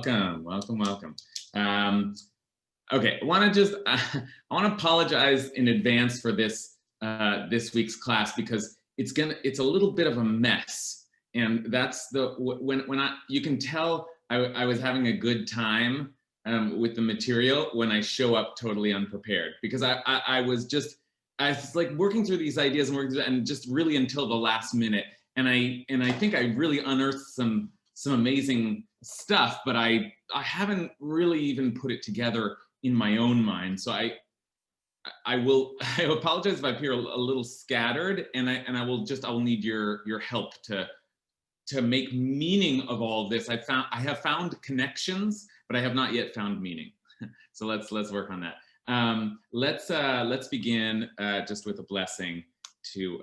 welcome. Okay, I want to apologize in advance for this this week's class because it's a little bit of a mess, and that's when you can tell I was having a good time with the material when I show up totally unprepared, because I was like working through these ideas and just really until the last minute, and I think I really unearthed some amazing stuff, but I haven't really even put it together in my own mind. So I apologize if I appear a little scattered, and I'll need your help to make meaning of all of this. I have found connections, but I have not yet found meaning. So let's work on that. Let's begin just with a blessing to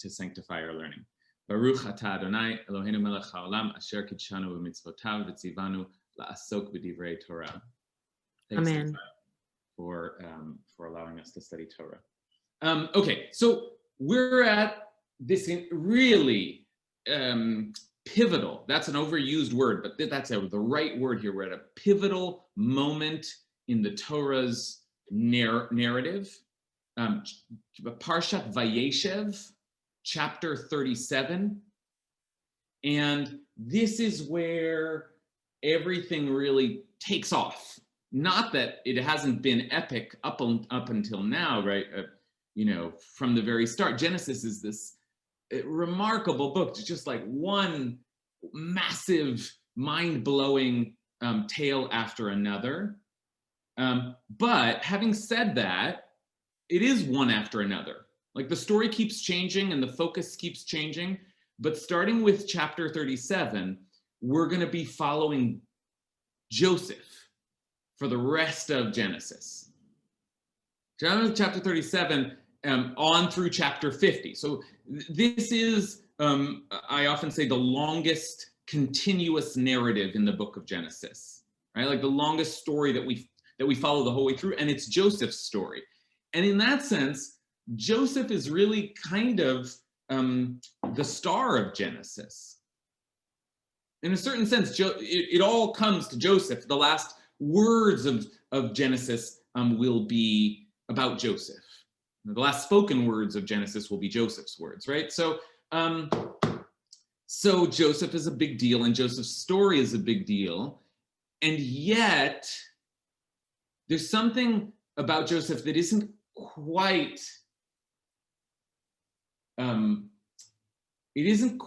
sanctify our learning. Baruch atah Adonai Eloheinu melech haolam asher kidshanu b'mitzvotav v'tzivanu la'asok b'divrei Torah. Thanks, Amen. For allowing us to study Torah. Okay, so we're at this really pivotal. That's an overused word, but that's the right word here. We're at a pivotal moment in the Torah's narrative. Parshat Vayeshev, chapter 37, and this is where everything really takes off. Not that it hasn't been epic up until now, right? From the very start. Genesis is this remarkable book. It's just like one massive, mind-blowing tale after another. But having said that, it is one after another. Like the story keeps changing and the focus keeps changing. But starting with chapter 37, we're going to be following Joseph for the rest of Genesis. Chapter 37 on through chapter 50. So this is, I often say, the longest continuous narrative in the book of Genesis, right? Like the longest story that we follow the whole way through, and it's Joseph's story. And in that sense, Joseph is really kind of the star of Genesis. In a certain sense, it all comes to Joseph. The last words of Genesis will be about Joseph. The last spoken words of Genesis will be Joseph's words, right? So Joseph is a big deal, and Joseph's story is a big deal. And yet, there's something about Joseph that isn't quite, he isn't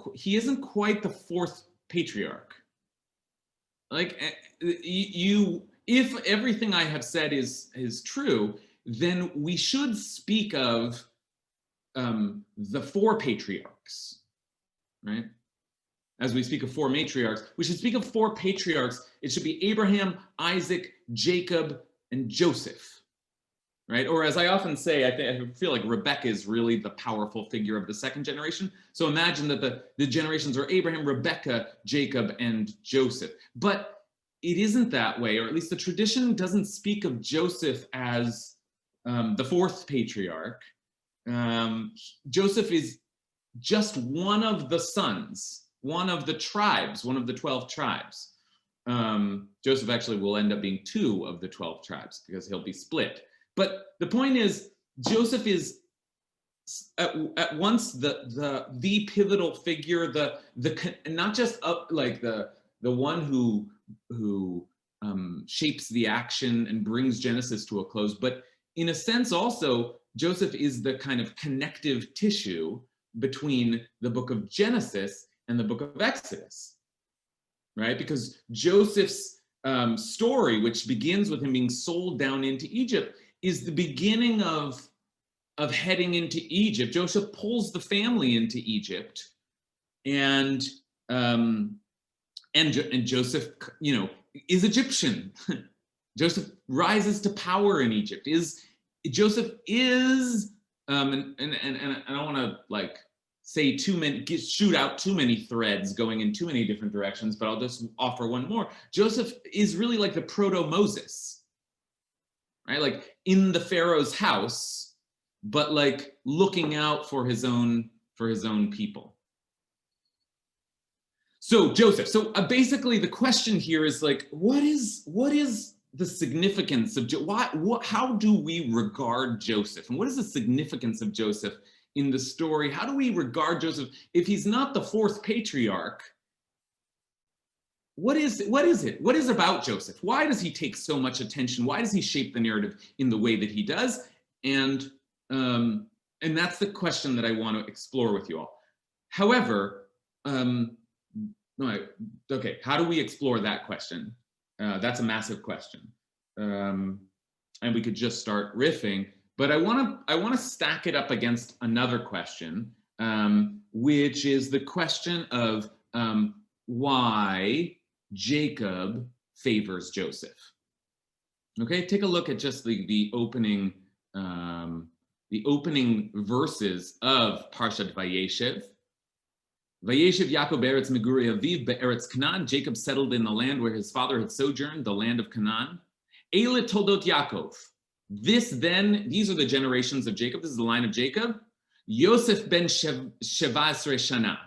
quite the fourth patriarch. Like if everything I have said is true, then we should speak of the four patriarchs, right? As we speak of four matriarchs, we should speak of four patriarchs. It should be Abraham, Isaac, Jacob, and Joseph, right? Or as I often say, I feel like Rebecca is really the powerful figure of the second generation. So imagine that the generations are Abraham, Rebecca, Jacob, and Joseph. But it isn't that way, or at least the tradition doesn't speak of Joseph as the fourth patriarch. Joseph is just one of the sons, one of the tribes, one of the 12 tribes. Joseph actually will end up being 2 of the 12 tribes because he'll be split. But the point is, Joseph is at once the pivotal figure, not just like the one who shapes the action and brings Genesis to a close, but in a sense also Joseph is the kind of connective tissue between the book of Genesis and the book of Exodus, right? Because Joseph's story, which begins with him being sold down into Egypt, is the beginning of heading into Egypt. Joseph pulls the family into Egypt, and Joseph, is Egyptian. Joseph rises to power in Egypt. Joseph is, and I don't want to say shoot out too many threads going in too many different directions, but I'll just offer one more. Joseph is really like the proto-Moses, right? Like in the Pharaoh's house, but like looking out for his own people. So Joseph, so basically the question here is like, what is the significance of, how do we regard Joseph? And what is the significance of Joseph in the story? How do we regard Joseph? If he's not the fourth patriarch, what is it? What is about Joseph? Why does he take so much attention? Why does he shape the narrative in the way that he does? And that's the question that I want to explore with you all. However, okay, how do we explore that question? That's a massive question, and we could just start riffing. But I want to stack it up against another question, which is the question of why Jacob favors Joseph. Okay, take a look at just the opening verses of Parshat Vayeshev. Vayeshev Yaakov be'eretz megurei aviv be'eretz Canaan. Jacob settled in the land where his father had sojourned, the land of Canaan. Eile toldot Yaakov. These are the generations of Jacob. This is the line of Jacob. Yosef ben Sheva Esrei Shana.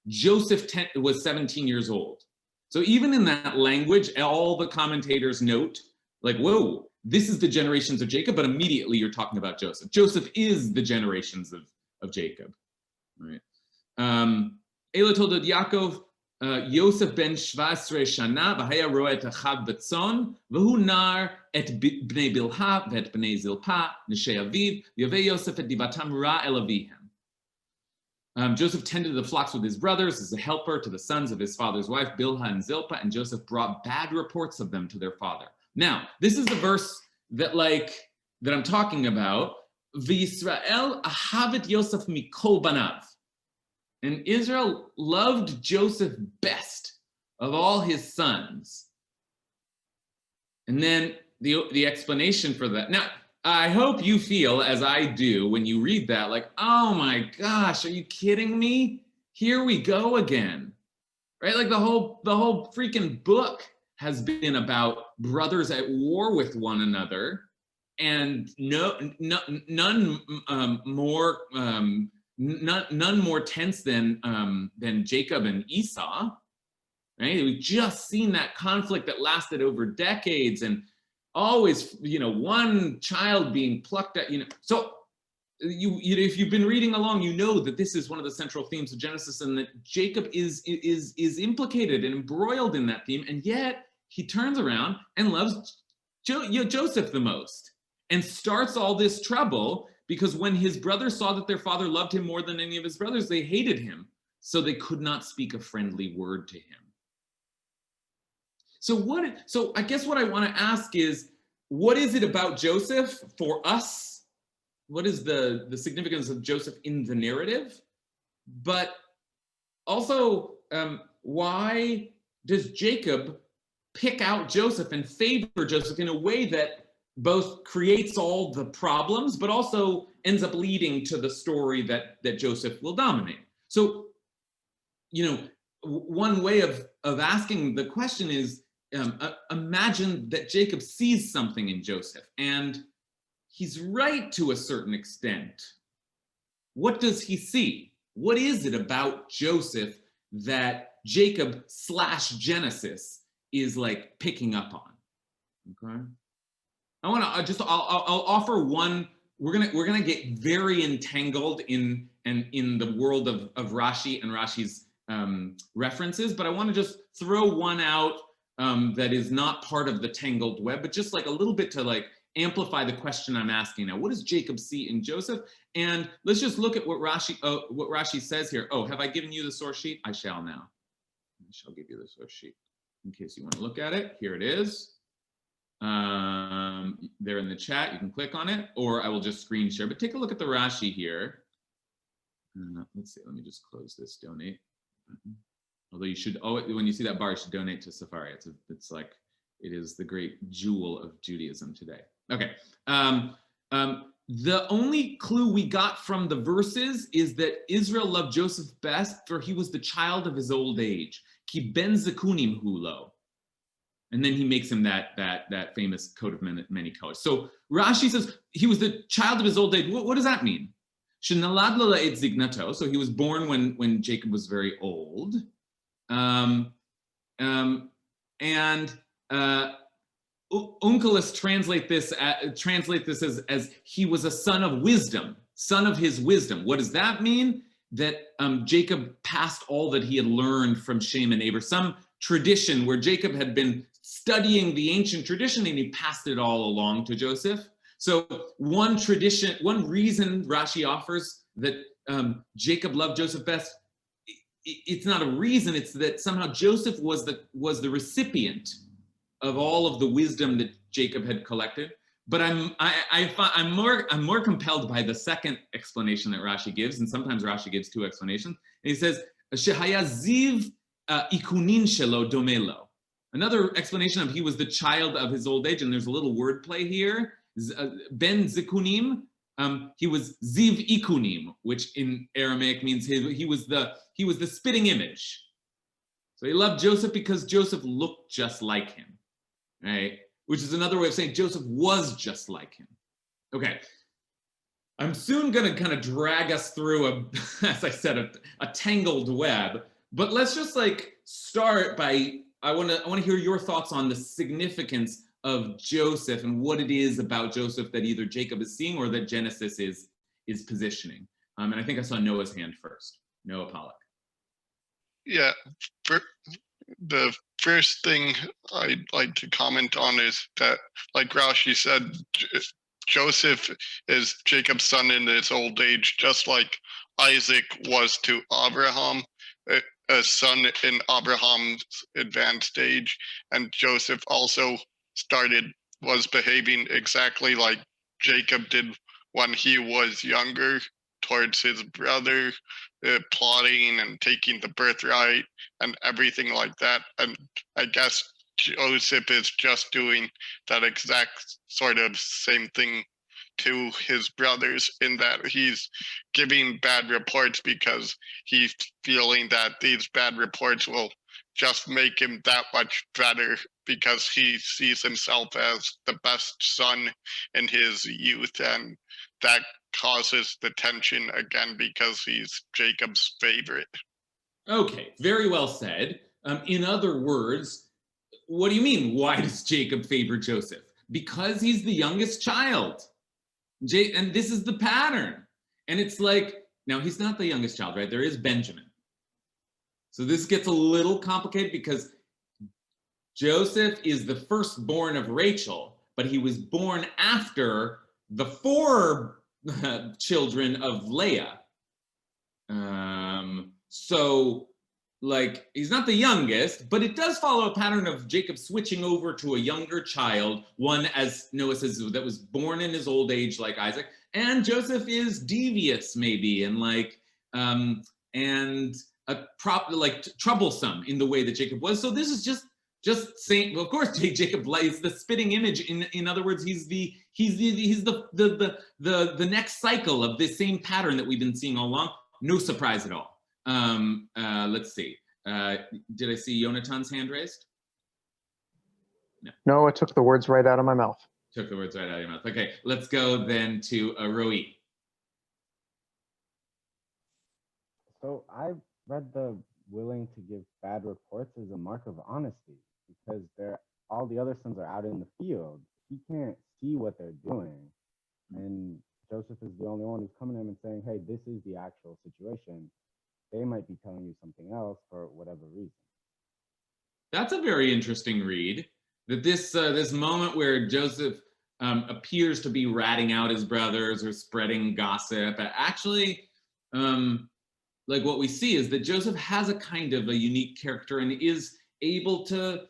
Joseph was 17 years old. So even in that language, all the commentators note, like, whoa, this is the generations of Jacob, but immediately you're talking about Joseph. Joseph is the generations of Jacob. All right. Eile toldot Yaakov, Yosef ben 17 shana, v'haya roa et achav betzon, v'hu nar et bnei Bilha v'et bnei Zilpa, neshei aviv, yaveh Yosef et divatam ra el avihem. Joseph tended the flocks with his brothers as a helper to the sons of his father's wife, Bilha and Zilpa, and Joseph brought bad reports of them to their father. Now, this is the verse that I'm talking about. V'Yisrael ahavet Yosef mikol banav. And Israel loved Joseph best of all his sons. And then the explanation for that. Now, I hope you feel, as I do, when you read that, like, oh my gosh, are you kidding me? Here we go again, right? Like the whole freaking book has been about brothers at war with one another, and none more tense than Jacob and Esau, right? We've just seen that conflict that lasted over decades, and always, one child being plucked at, So if you've been reading along, you know that this is one of the central themes of Genesis, and that Jacob is implicated and embroiled in that theme, and yet he turns around and loves Joseph the most, and starts all this trouble. Because when his brothers saw that their father loved him more than any of his brothers, they hated him, so they could not speak a friendly word to him. So I guess what I want to ask is, what is it about Joseph for us? What is the significance of Joseph in the narrative? But also, why does Jacob pick out Joseph and favor Joseph in a way that both creates all the problems, but also ends up leading to the story that Joseph will dominate? So, one way of asking the question is, imagine that Jacob sees something in Joseph, and he's right to a certain extent. What does he see? What is it about Joseph that Jacob / Genesis is like picking up on? Okay. I want to I'll offer one. We're gonna get very entangled in the world of Rashi and Rashi's references, but I want to just throw one out that is not part of the tangled web, but just like a little bit to like amplify the question I'm asking now. What does Jacob see in Joseph? And let's just look at what Rashi says here. Oh, have I given you the source sheet? I shall now. I shall give you the source sheet in case you want to look at it. Here it is. They're in the chat. You can click on it, or I will just screen share. But take a look at the Rashi here. Let's see. Let me just close this donate button. Although you should, when you see that bar, you should donate to Safari. It's like, it is the great jewel of Judaism today. Okay. The only clue we got from the verses is that Israel loved Joseph best, for he was the child of his old age. Ki ben zekunim hulo. And then he makes him that famous coat of many colors. So Rashi says he was the child of his old age. What does that mean? Shenalad lo la'et zignato. So he was born when Jacob was very old. And Onkelos translate this as he was a son of wisdom, son of his wisdom. What does that mean? That Jacob passed all that he had learned from Shem and Eber, some tradition where Jacob had been studying the ancient tradition and he passed it all along to Joseph. So one reason Rashi offers that Jacob loved Joseph best, it's not a reason, it's that somehow Joseph was the recipient of all of the wisdom that Jacob had collected. But I'm more compelled by the second explanation that Rashi gives, and sometimes Rashi gives two explanations. And he says, "Shehaya ziv ikunin shelo domelo." Another explanation of he was the child of his old age, and there's a little wordplay here. Ben zikunim, he was ziv ikunim, which in Aramaic means he was the spitting image. So he loved Joseph because Joseph looked just like him, right? Which is another way of saying Joseph was just like him. Okay, I'm soon going to kind of drag us through as I said, a tangled web. But let's just like start by I want to hear your thoughts on the significance of Joseph and what it is about Joseph that either Jacob is seeing or that Genesis is positioning. And I think I saw Noah's hand first. Noah Pollock. Yeah, the first thing I'd like to comment on is that, like Rashi said, Joseph is Jacob's son in his old age, just like Isaac was to Abraham, a son in Abraham's advanced age. And Joseph also was behaving exactly like Jacob did when he was younger towards his brother, plotting and taking the birthright and everything like that. And I guess Joseph is just doing that exact sort of same thing to his brothers, in that he's giving bad reports because he's feeling that these bad reports will just make him that much better, because he sees himself as the best son in his youth, and that causes the tension again because he's Jacob's favorite. Okay, very well said. In other words, what do you mean? Why does Jacob favor Joseph? Because he's the youngest child. And this is the pattern. And it's like, now he's not the youngest child, right? There is Benjamin. So this gets a little complicated because Joseph is the firstborn of Rachel, but he was born after the 4 children of Leah. So like he's not the youngest, but it does follow a pattern of Jacob switching over to a younger child, one, as Noah says, that was born in his old age like Isaac. And Joseph is devious maybe, and like troublesome in the way that Jacob was. So this is just saying, well, of course Jacob is the spitting image. In other words, he's the next cycle of this same pattern that we've been seeing all along. No surprise at all. Let's see. Did I see Yonatan's hand raised? No, it took the words right out of my mouth. Took the words right out of your mouth. Okay, let's go then to Roi. So I've read the willing to give bad reports as a mark of honesty, because all the other sons are out in the field. He can't see what they're doing. And Joseph is the only one who's coming to him and saying, hey, this is the actual situation. They might be telling you something else for whatever reason. That's a very interesting read. That this moment where Joseph appears to be ratting out his brothers or spreading gossip, actually, like what we see is that Joseph has a kind of a unique character and is able to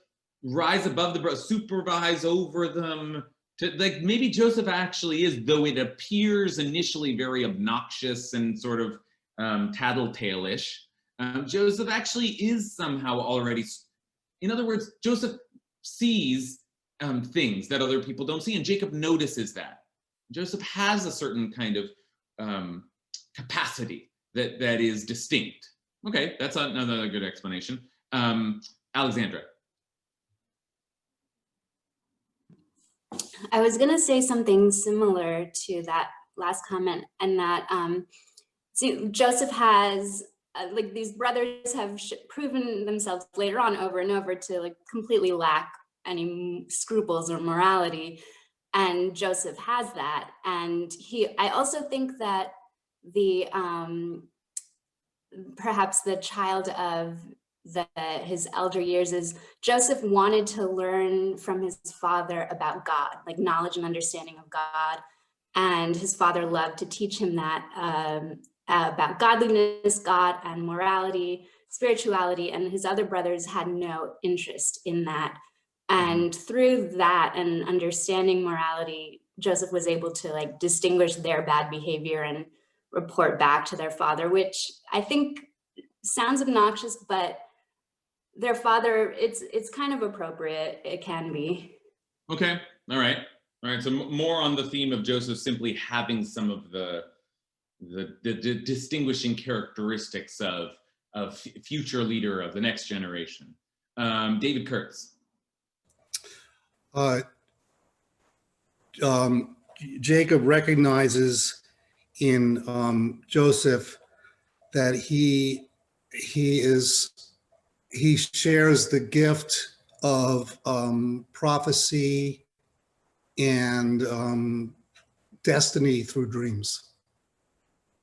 rise above the brothers, supervise over them. Like maybe Joseph actually is, though it appears initially very obnoxious and sort of tattletale-ish, Joseph actually is somehow already, in other words, Joseph sees things that other people don't see, and Jacob notices that. Joseph has a certain kind of capacity that is distinct. Okay, that's another good explanation. Alexandra. I was gonna say something similar to that last comment, and that see, Joseph has like these brothers have proven themselves later on over and over to like completely lack any scruples or morality, and Joseph has that. And I also think that the perhaps the child of his elder years is Joseph wanted to learn from his father about God, like knowledge and understanding of God, and his father loved to teach him that about godliness, God, and morality, spirituality, and his other brothers had no interest in that. And through that and understanding morality, Joseph was able to like distinguish their bad behavior and report back to their father, which I think sounds obnoxious, but their father, it's kind of appropriate. It can be. Okay, all right. So more on the theme of Joseph simply having some of the distinguishing characteristics of future leader of the next generation. David Kurtz. Jacob recognizes in Joseph that he shares the gift of prophecy and destiny through dreams.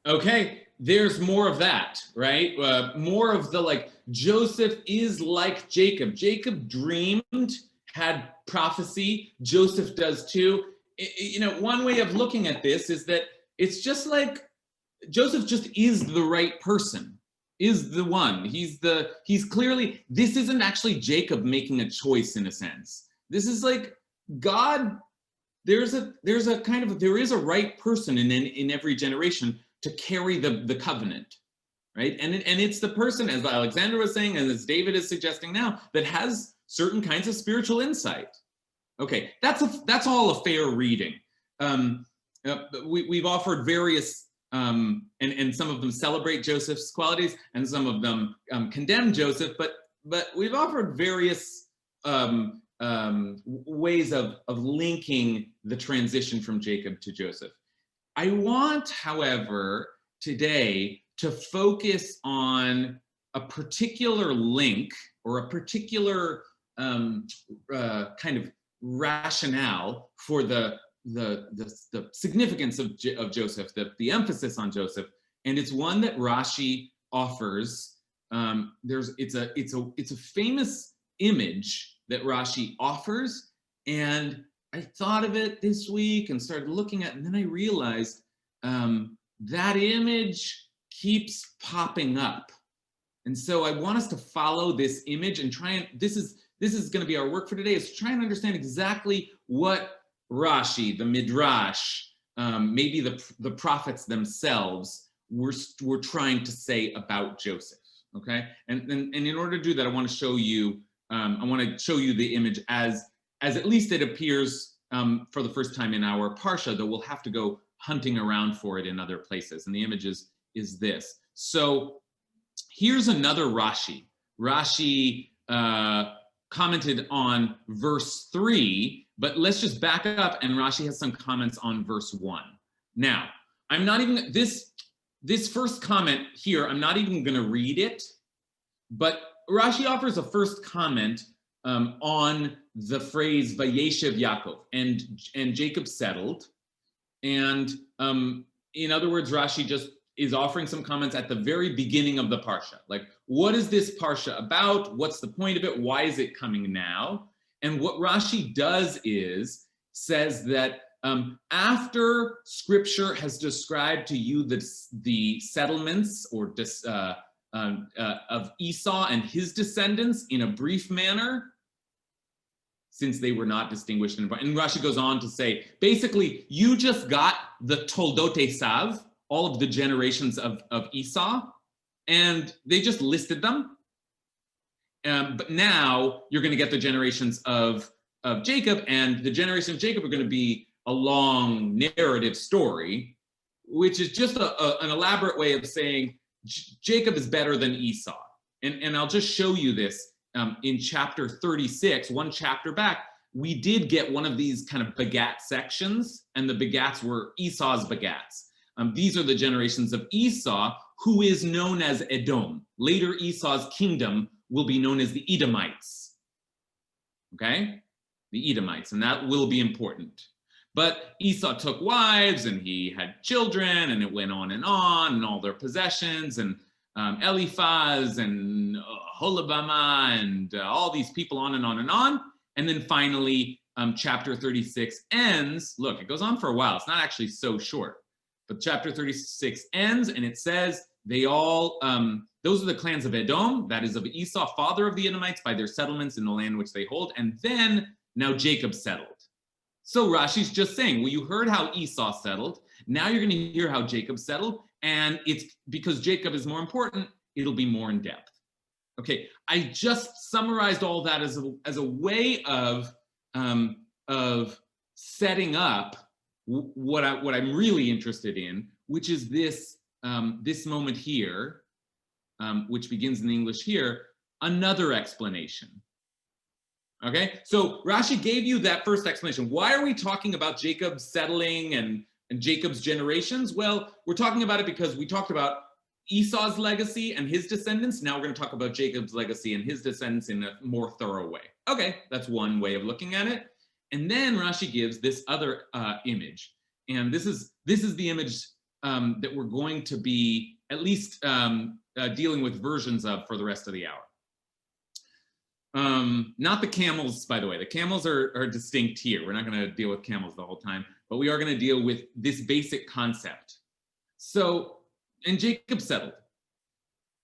Okay, there's more of that, right? More of the like, Joseph is like Jacob. Jacob dreamed, had prophecy. Joseph does too. One way of looking at this is that it's just like Joseph just is the right person, is the one. He's clearly, this isn't actually Jacob making a choice in a sense. This is like God, there is a right person in every generation to carry the covenant, right? And it's the person, as Alexander was saying, and as David is suggesting now, that has certain kinds of spiritual insight. Okay, that's all a fair reading. We've offered various, and some of them celebrate Joseph's qualities, and some of them condemn Joseph, but we've offered various ways of linking the transition from Jacob to Joseph. I want, however, today to focus on a particular link or a particular kind of rationale for the significance of Joseph, the emphasis on Joseph, and it's one that Rashi offers. It's a famous image that Rashi offers, and I thought of it this week and started looking at it, and then I realized that image keeps popping up. And so I want us to follow this image and try and, this is going to be our work for today, is try and understand exactly what Rashi, the Midrash, maybe the prophets themselves were trying to say about Joseph, okay? And in order to do that, I want to show you the image as at least it appears for the first time in our Parsha, though we'll have to go hunting around for it in other places. And the image is this. So here's another Rashi. Rashi commented on verse 3, but let's just back up, and Rashi has some comments on verse 1. Now, I'm not even, this first comment here, I'm not even going to read it, but Rashi offers a first comment on the phrase Vayeshev Yaakov, and Jacob settled. And in other words, Rashi just is offering some comments at the very beginning of the Parsha. Like, what is this Parsha about? What's the point of it? Why is it coming now? And what Rashi does is says that after Scripture has described to you the settlements or of Esau and his descendants in a brief manner, since they were not distinguished. And Rashi goes on to say, basically, you just got the Toldot Esav, all of the generations of Esau, and they just listed them. But now you're going to get the generations of Jacob, and the generation of Jacob are going to be a long narrative story, which is just an elaborate way of saying Jacob is better than Esau. And I'll just show you this. In chapter 36, one chapter back, we did get one of these kind of begat sections, and the begats were Esau's begats. These are the generations of Esau who is known as Edom. Later, Esau's kingdom will be known as the Edomites. Okay? The Edomites, and that will be important. But Esau took wives, and he had children, and it went on, and all their possessions, and Eliphaz, and Holabama, and all these people on and on and on. And then finally, chapter 36 ends. Look, it goes on for a while. It's not actually so short. But chapter 36 ends, and it says they all, those are the clans of Edom, that is of Esau, father of the Edomites, by their settlements in the land which they hold. And then, now Jacob settled. So Rashi's just saying, well, you heard how Esau settled. Now you're going to hear how Jacob settled. And it's because Jacob is more important, it'll be more in depth. Okay, I just summarized all that as a way of setting up what I'm really interested in, which is this this moment here, which begins in English here, another explanation. Okay, so Rashi gave you that first explanation. Why are we talking about Jacob settling and Jacob's generations? Well, we're talking about it because we talked about Esau's legacy and his descendants. Now we're going to talk about Jacob's legacy and his descendants in a more thorough way. Okay, that's one way of looking at it. And then Rashi gives this other image. And this is the image that we're going to be at least dealing with versions of for the rest of the hour. Not the camels, by the way. The camels are distinct here. We're not going to deal with camels the whole time, but we are going to deal with this basic concept. So, and Jacob settled.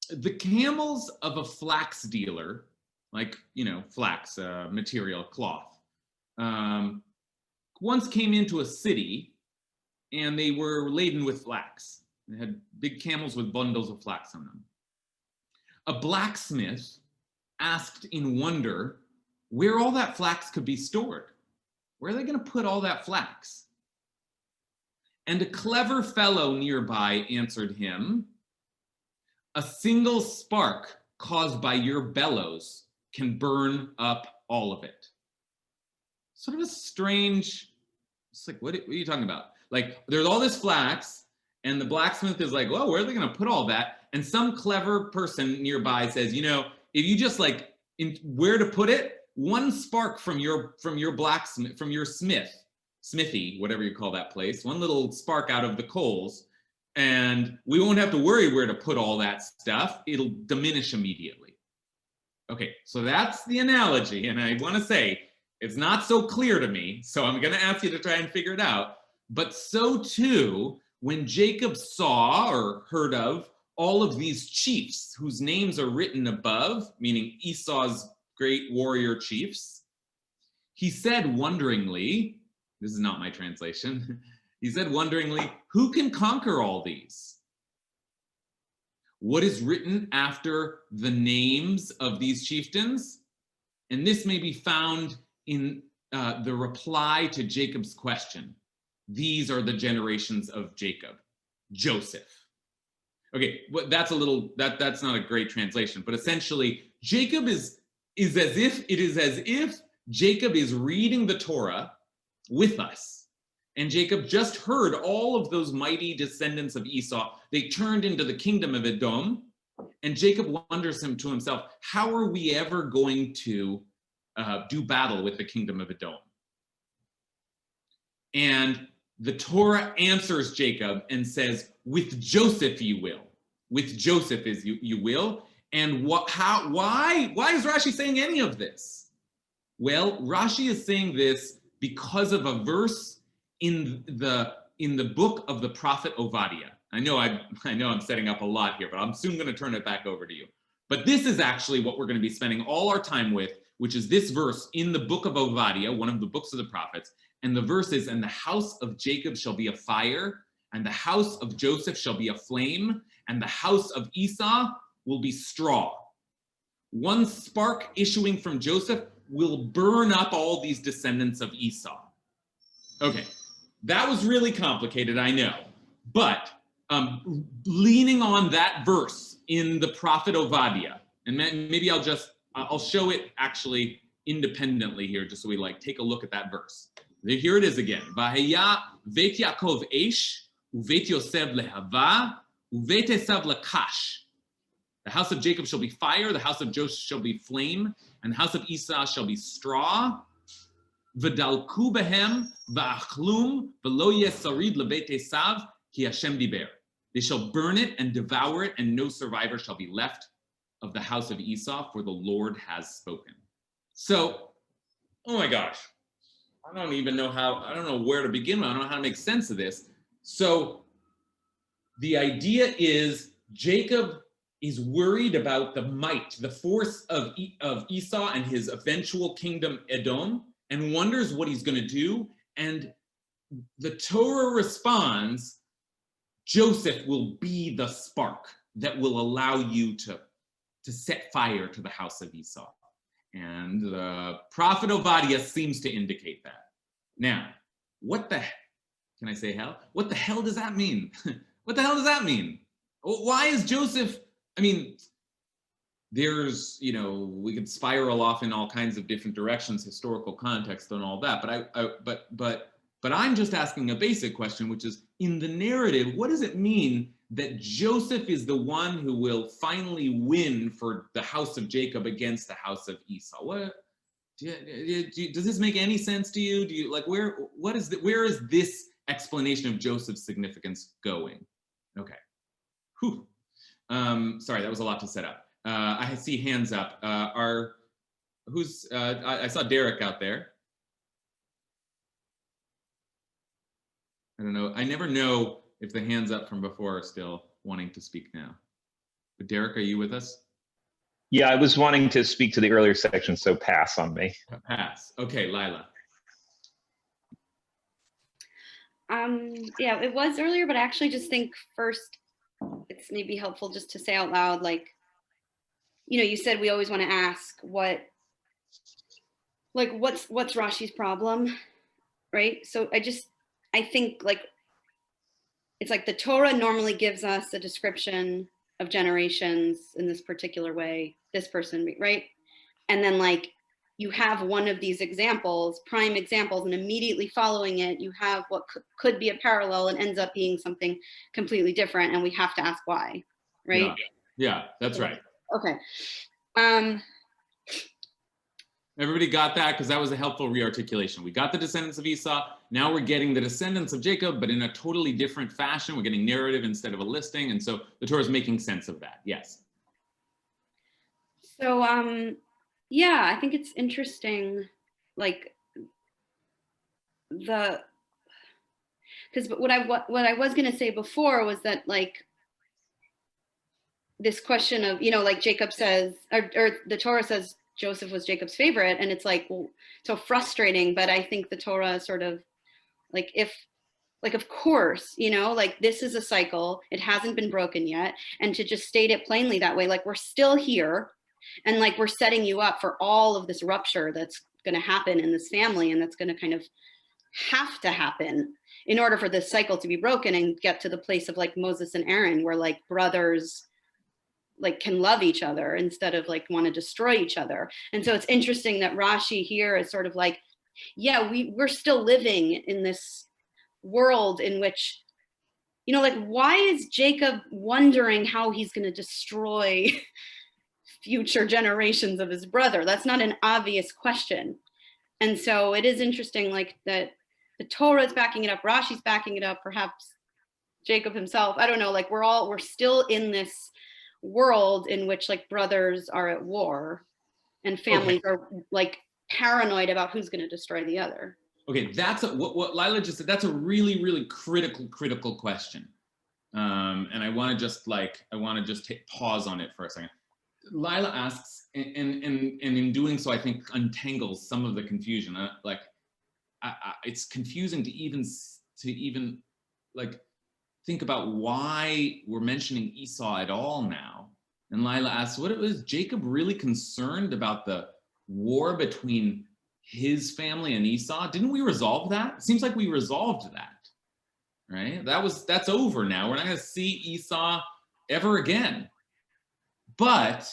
The camels of a flax dealer, like, flax material, cloth, once came into a city and they were laden with flax. They had big camels with bundles of flax on them. A blacksmith asked in wonder where all that flax could be stored. Where are they going to put all that flax? And a clever fellow nearby answered him, a single spark caused by your bellows can burn up all of it. Sort of a strange, it's like, what are you talking about? Like, there's all this flax, and the blacksmith is like, well, where are they going to put all that? And some clever person nearby says, if you just where to put it, one spark from your blacksmith, from your smithy, whatever you call that place, one little spark out of the coals, and we won't have to worry where to put all that stuff. It'll diminish immediately. Okay, so that's the analogy, and I want to say it's not so clear to me, so I'm going to ask you to try and figure it out. But so too, when Jacob saw or heard of all of these chiefs whose names are written above, meaning Esau's great warrior chiefs, he said wonderingly, this is not my translation, he said wonderingly, who can conquer all these? What is written after the names of these chieftains? And this may be found in the reply to Jacob's question. These are the generations of Jacob, Joseph. Okay, but that's that's not a great translation, but essentially Jacob is as if Jacob is reading the Torah with us. And Jacob just heard all of those mighty descendants of Esau. They turned into the kingdom of Edom. And Jacob wonders to himself, how are we ever going to do battle with the kingdom of Edom? And the Torah answers Jacob and says, with Joseph you will. With Joseph is you will. And why is Rashi saying any of this? Well, Rashi is saying this because of a verse in the book of the prophet Obadiah. I know I'm setting up a lot here, but I'm soon going to turn it back over to you. But this is actually what we're going to be spending all our time with, which is this verse in the book of Obadiah, one of the books of the prophets. And the verse is, and the house of Jacob shall be a fire, and the house of Joseph shall be a flame, and the house of Esau will be straw. One spark issuing from Joseph will burn up all these descendants of Esau. Okay, that was really complicated, I know. But leaning on that verse in the prophet Obadiah, and maybe I'll show it actually independently here, just so we take a look at that verse. Here it is again. Vahaya vet Yaakov eish uvet Yosef lehava Uveit Esav lakash. The house of Jacob shall be fire, the house of Joseph shall be flame, and the house of Esau shall be straw. V'dalku behem va'achlum v'lo yeh sarid lebeit Esav ki Hashem diber. They shall burn it and devour it, and no survivor shall be left of the house of Esau, for the Lord has spoken. So, oh my gosh, I don't know where to begin. I don't know how to make sense of this. So the idea is Jacob is worried about the might, the force of Esau and his eventual kingdom Edom, and wonders what he's going to do. And the Torah responds, Joseph will be the spark that will allow you to set fire to the house of Esau. And the prophet Obadiah seems to indicate that. Now, what the hell does that mean? What the hell does that mean? Why is Joseph, I mean, there's, we could spiral off in all kinds of different directions, historical context and all that, but I'm just asking a basic question, which is, in the narrative, what does it mean that Joseph is the one who will finally win for the house of Jacob against the house of Esau? What does this make any sense to you? Do you where is this explanation of Joseph's significance going? Okay. Whew. Sorry, that was a lot to set up. I see hands up. I saw Derek out there. I don't know. I never know if the hands up from before are still wanting to speak now. But Derek, are you with us? Yeah, I was wanting to speak to the earlier section, so pass on me. Pass. Okay, Lila. Yeah, it was earlier, but I actually just think first it's maybe helpful just to say out loud, like, you said we always want to ask what's Rashi's problem, right? So I think it's like the Torah normally gives us a description of generations in this particular way, this person, right? And then you have one of these examples, prime examples, and immediately following it, you have what could be a parallel and ends up being something completely different. And we have to ask why, right? Yeah, that's right. Okay. Everybody got that? Because that was a helpful rearticulation. We got the descendants of Esau. Now we're getting the descendants of Jacob, but in a totally different fashion. We're getting narrative instead of a listing. And so the Torah is making sense of that. Yes. So, yeah, I think it's interesting, because what I was going to say before was that, this question of, Jacob says, or the Torah says, Joseph was Jacob's favorite, and it's so frustrating. But I think the Torah is sort of of course, this is a cycle. It hasn't been broken yet, and to just state it plainly that way, we're still here, and we're setting you up for all of this rupture that's going to happen in this family, and that's going to kind of have to happen in order for this cycle to be broken and get to the place of Moses and Aaron, where brothers can love each other instead of want to destroy each other. And so it's interesting that Rashi here is sort of yeah, we're still living in this world in which, why is Jacob wondering how he's going to destroy future generations of his brother? That's not an obvious question. And so it is interesting that the Torah is backing it up, Rashi's backing it up, perhaps Jacob himself, I don't know, we're still in this world in which brothers are at war and families are paranoid about who's going to destroy the other. Okay, that's what Lila just said. That's a really, really critical question, and I want to just pause on it for a second. Lila asks, and in doing so, I think untangles some of the confusion. It's confusing to even think about why we're mentioning Esau at all now. And Lila asks, was Jacob really concerned about the war between his family and Esau? Didn't we resolve that? It seems like we resolved that, right? That's over now. We're not going to see Esau ever again. But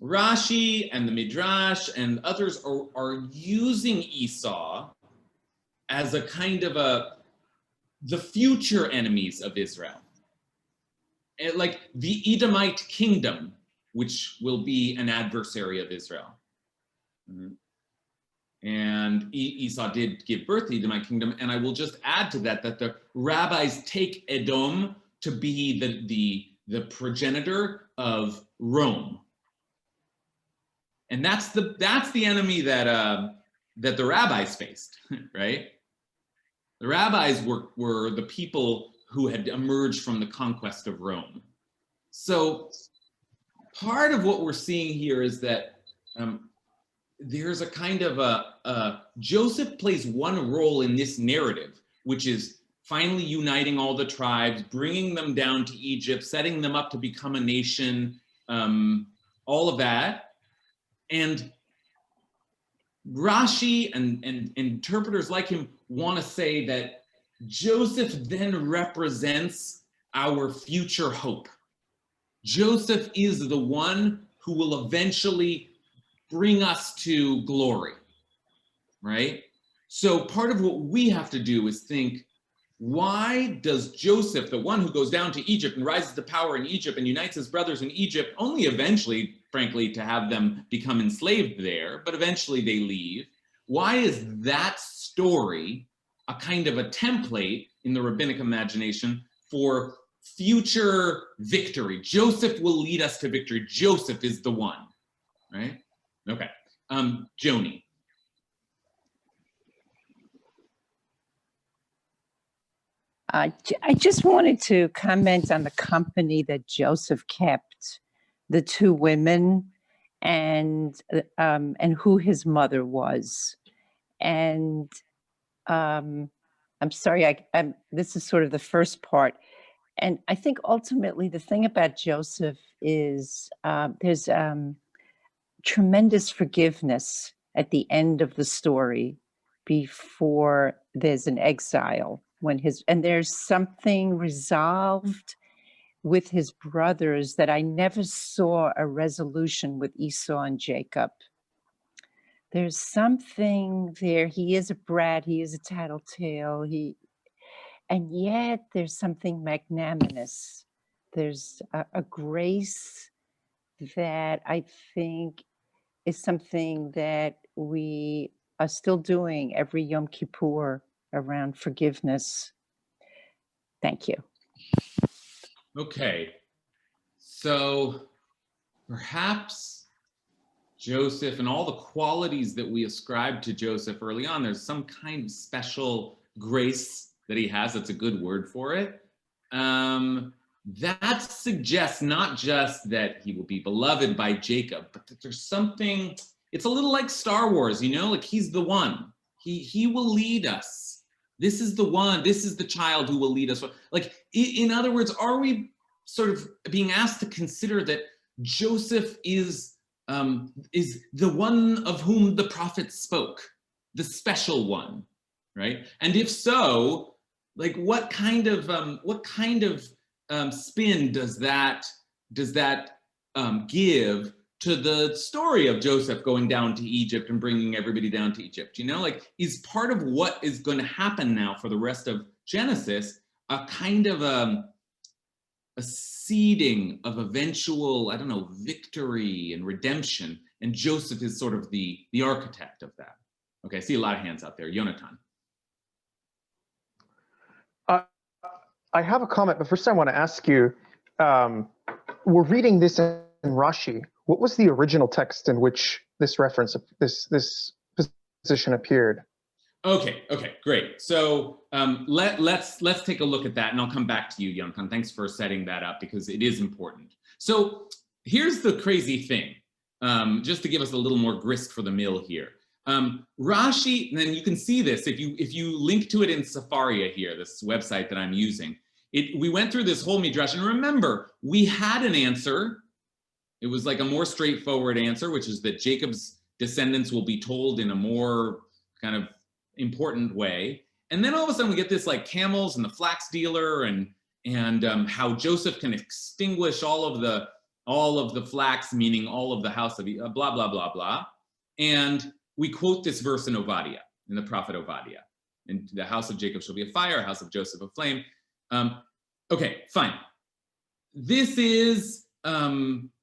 Rashi and the Midrash and others are using Esau as a kind of the future enemies of Israel. like the Edomite kingdom, which will be an adversary of Israel. And Esau did give birth to the Edomite kingdom. And I will just add to that, that the rabbis take Edom to be the progenitor of Rome. And that's the enemy that the rabbis faced, right? The rabbis were the people who had emerged from the conquest of Rome. So part of what we're seeing here is that there's a kind of Joseph plays one role in this narrative, which is finally uniting all the tribes, bringing them down to Egypt, setting them up to become a nation, all of that. And Rashi and interpreters like him want to say that Joseph then represents our future hope. Joseph is the one who will eventually bring us to glory, right? So part of what we have to do is think, why does Joseph, the one who goes down to Egypt and rises to power in Egypt and unites his brothers in Egypt, only eventually, frankly, to have them become enslaved there, but eventually they leave. Why is that story a kind of a template in the rabbinic imagination for future victory? Joseph will lead us to victory. Joseph is the one, right? Okay, Joni. I just wanted to comment on the company that Joseph kept, the two women, and who his mother was. And I'm sorry, this is sort of the first part. And I think ultimately the thing about Joseph is there's tremendous forgiveness at the end of the story before there's an exile. And there's something resolved with his brothers that I never saw a resolution with Esau and Jacob. There's something there. He is a brat. He is a tattletale. And yet there's something magnanimous. There's a grace that I think is something that we are still doing every Yom Kippur around forgiveness. Thank you. Okay, so perhaps Joseph and all the qualities that we ascribe to Joseph early on, there's some kind of special grace that he has, that's a good word for it. That suggests not just that he will be beloved by Jacob, but that there's something, it's a little like Star Wars, you know, like he's the one. He will lead us. This is the one, this is the child who will lead us. Like, in other words, are we sort of being asked to consider that Joseph is the one of whom the prophets spoke, the special one, right? And if so, like what kind of spin does that give to the story of Joseph going down to Egypt and bringing everybody down to Egypt? You know, like, is part of what is going to happen now for the rest of Genesis a kind of a seeding of eventual, I don't know, victory and redemption, and Joseph is sort of the architect of that. Okay, I see a lot of hands out there. Yonatan. I have a comment, but first I want to ask you, we're reading this in Rashi. What was the original text in which this reference, this position appeared? Okay, great. So let's take a look at that, and I'll come back to you, Yonatan. Thanks for setting that up because it is important. So here's the crazy thing, just to give us a little more grist for the mill here. Rashi, and then you can see this if you link to it in Safaria here, this website that I'm using. We went through this whole midrash, and remember, we had an answer. It was like a more straightforward answer, which is that Jacob's descendants will be told in a more kind of important way. And then all of a sudden we get this like camels and the flax dealer and how Joseph can extinguish all of the flax, meaning all of the house of blah, blah, blah, blah. And we quote this verse in Obadiah, in the prophet Obadiah. And the house of Jacob shall be a fire, a house of Joseph a flame. Okay, fine. this is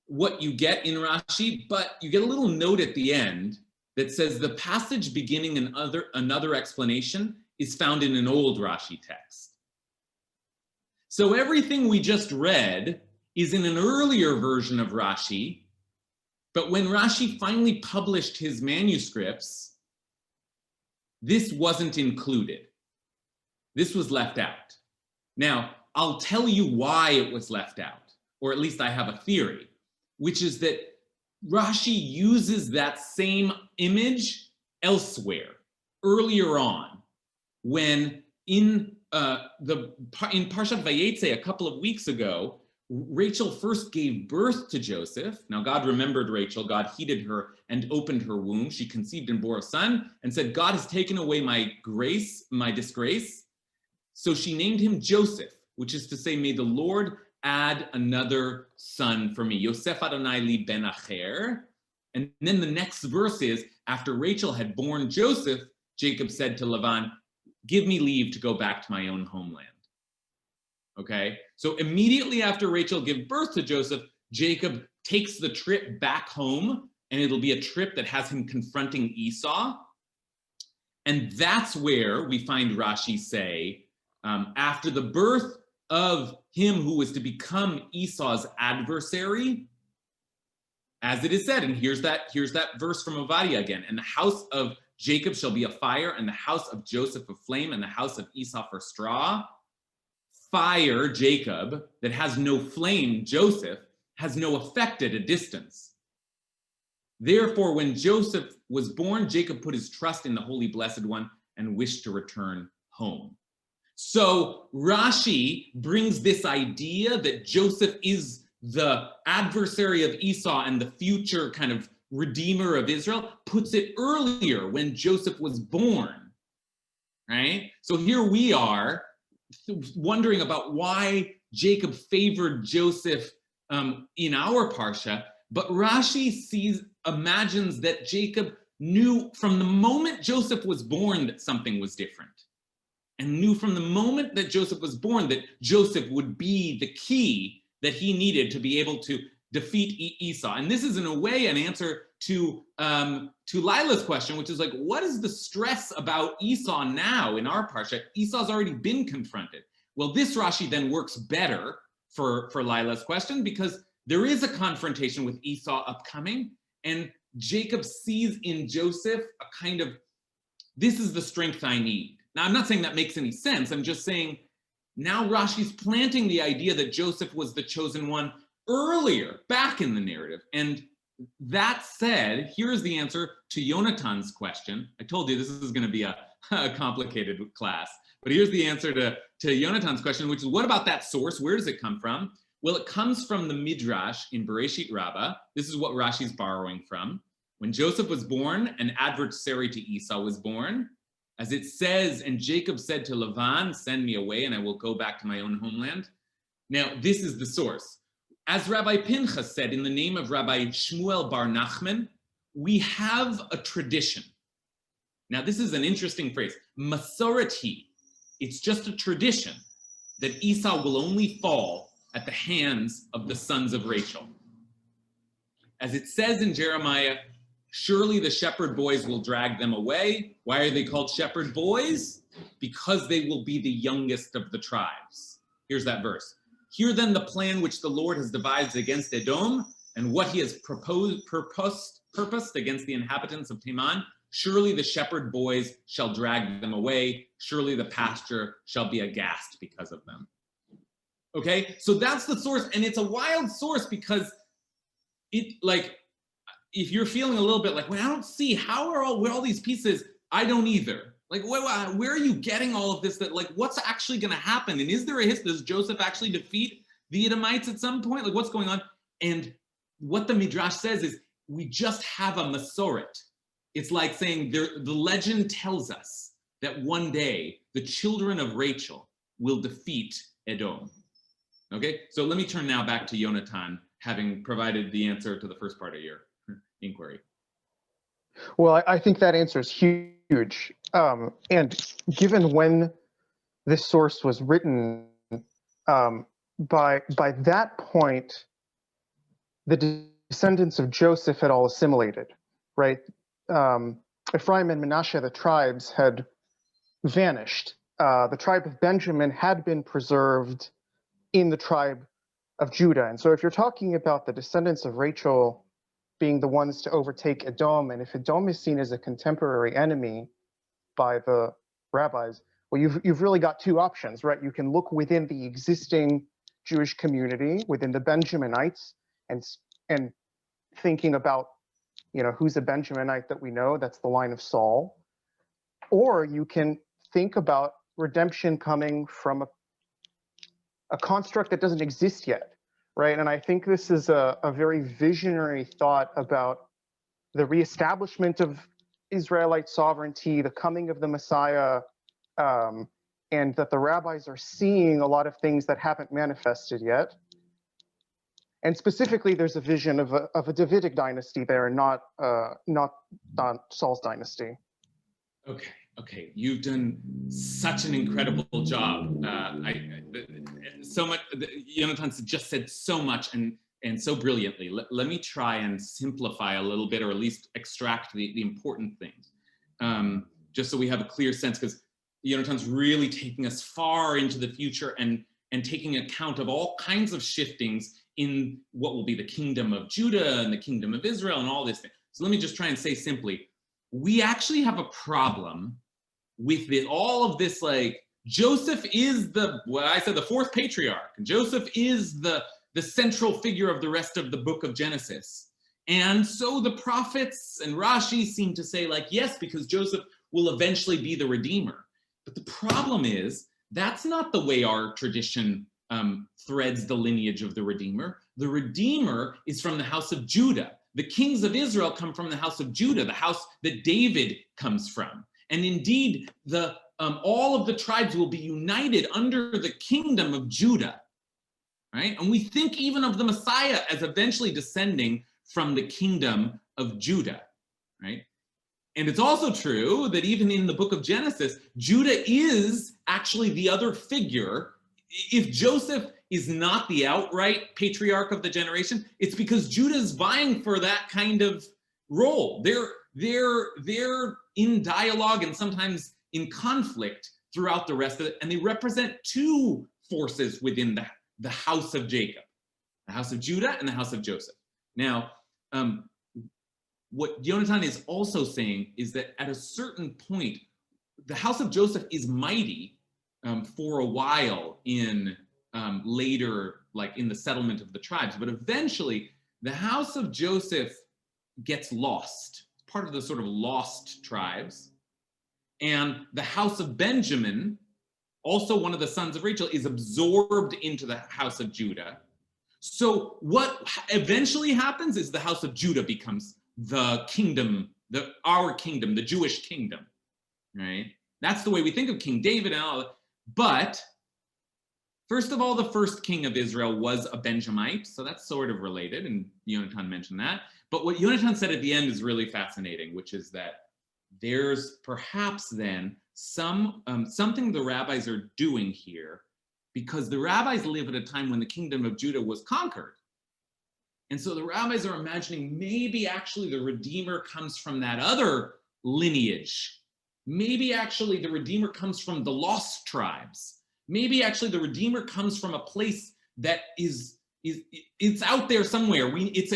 what you get in Rashi, but you get a little note at the end that says the passage beginning another explanation is found in an old Rashi text. So everything we just read is in an earlier version of Rashi, but when Rashi finally published his manuscripts, this wasn't included. This was left out. Now, I'll tell you why it was left out, or at least I have a theory, which is that Rashi uses that same image elsewhere, earlier on, when in Parshat Vayetze a couple of weeks ago, Rachel first gave birth to Joseph. Now God remembered Rachel, God heeded her and opened her womb. She conceived and bore a son and said, God has taken away my grace, my disgrace. So she named him Joseph, which is to say, may the Lord add another son for me. Yosef Adonai li ben acher. And then the next verse is, after Rachel had born Joseph, Jacob said to Laban, give me leave to go back to my own homeland. Okay, so immediately after Rachel gives birth to Joseph, Jacob takes the trip back home, and it'll be a trip that has him confronting Esau. And that's where we find Rashi say, after the birth of him who was to become Esau's adversary, as it is said, and here's that verse from Ovadia again, and the house of Jacob shall be a fire, and the house of Joseph a flame, and the house of Esau for straw. Fire, Jacob, that has no flame, Joseph, has no effect at a distance. Therefore, when Joseph was born, Jacob put his trust in the Holy Blessed One and wished to return home. So Rashi brings this idea that Joseph is the adversary of Esau and the future kind of redeemer of Israel, puts it earlier when Joseph was born, right? So here we are wondering about why Jacob favored Joseph in our Parsha, but Rashi imagines that Jacob knew from the moment Joseph was born that something was different, and knew from the moment that Joseph was born that Joseph would be the key that he needed to be able to defeat Esau. And this is in a way an answer to Lila's question, which is like, what is the stress about Esau now in our Parsha? Esau's already been confronted. Well, this Rashi then works better for Lila's question, because there is a confrontation with Esau upcoming, and Jacob sees in Joseph a kind of, this is the strength I need. Now, I'm not saying that makes any sense. I'm just saying now Rashi's planting the idea that Joseph was the chosen one earlier, back in the narrative. And that said, here's the answer to Yonatan's question. I told you this is going to be a complicated class, but here's the answer to Yonatan's question, which is, what about that source? Where does it come from? Well, it comes from the Midrash in Bereshit Rabbah. This is what Rashi's borrowing from. When Joseph was born, an adversary to Esau was born. As it says, and Jacob said to Laban, send me away and I will go back to my own homeland. Now, this is the source. As Rabbi Pinchas said, in the name of Rabbi Shmuel Bar Nachman, we have a tradition. Now, this is an interesting phrase, Masorati. It's just a tradition that Esau will only fall at the hands of the sons of Rachel. As it says in Jeremiah, surely the shepherd boys will drag them away. Why are they called shepherd boys? Because they will be the youngest of the tribes. Here's that verse. Hear then the plan which the Lord has devised against Edom, and what he has purposed against the inhabitants of Teman. Surely the shepherd boys shall drag them away. Surely the pasture shall be aghast because of them. Okay, so that's the source, and it's a wild source because it, like, if you're feeling a little bit like, well, I don't see where all these pieces, I don't either. Like, where are you getting all of this? That, like, what's actually going to happen? And is there a history? Does Joseph actually defeat the Edomites at some point? Like, what's going on? And what the Midrash says is, we just have a Masoret. It's like saying the legend tells us that one day the children of Rachel will defeat Edom. Okay, so let me turn now back to Yonatan, having provided the answer to the first part of your inquiry. Well, I think that answer is huge. And given when this source was written, by that point, the descendants of Joseph had all assimilated, right? Ephraim and Manasseh, the tribes, had vanished. The tribe of Benjamin had been preserved in the tribe of Judah. And so if you're talking about the descendants of Rachel being the ones to overtake Edom, and if Edom is seen as a contemporary enemy by the rabbis, well, you've really got two options, right? You can look within the existing Jewish community, within the Benjaminites, and thinking about, who's a Benjaminite that we know, that's the line of Saul. Or you can think about redemption coming from a construct that doesn't exist yet, right? And I think this is a very visionary thought about the reestablishment of Israelite sovereignty, the coming of the Messiah, and that the rabbis are seeing a lot of things that haven't manifested yet. And specifically, there's a vision of a Davidic dynasty there, and not Saul's dynasty. Okay, you've done such an incredible job. So much. Jonathan just said so much and so brilliantly. Let me try and simplify a little bit, or at least extract the important things, just so we have a clear sense. Because Jonathan's really taking us far into the future and taking account of all kinds of shiftings in what will be the kingdom of Judah and the kingdom of Israel and all this thing. So let me just try and say simply, we actually have a problem with all of this, like Joseph is the fourth patriarch. Joseph is the central figure of the rest of the book of Genesis. And so the prophets and Rashi seem to say, like, yes, because Joseph will eventually be the redeemer. But the problem is, that's not the way our tradition threads the lineage of the redeemer. The redeemer is from the house of Judah. The kings of Israel come from the house of Judah, the house that David comes from. And indeed, all of the tribes will be united under the kingdom of Judah, right? And we think even of the Messiah as eventually descending from the kingdom of Judah, right? And it's also true that even in the book of Genesis, Judah is actually the other figure. If Joseph is not the outright patriarch of the generation, it's because Judah is vying for that kind of role. They're in dialogue and sometimes in conflict throughout the rest of it, and they represent two forces within the house of Jacob, the house of Judah and the house of Joseph. Now, what Jonathan is also saying is that at a certain point, the house of Joseph is mighty for a while in later, like in the settlement of the tribes, but eventually the house of Joseph gets lost, part of the sort of lost tribes. And the house of Benjamin, also one of the sons of Rachel, is absorbed into the house of Judah. So what eventually happens is the house of Judah becomes the kingdom, our kingdom, the Jewish kingdom, right? That's the way we think of King David and all that. But first of all, the first king of Israel was a Benjamite, so that's sort of related, and Jonathan mentioned that. But what Jonathan said at the end is really fascinating, which is that there's perhaps then something the rabbis are doing here, because the rabbis live at a time when the kingdom of Judah was conquered. And so the rabbis are imagining maybe actually the Redeemer comes from that other lineage. Maybe actually the Redeemer comes from the lost tribes. Maybe actually the Redeemer comes from a place that it's out there somewhere. It's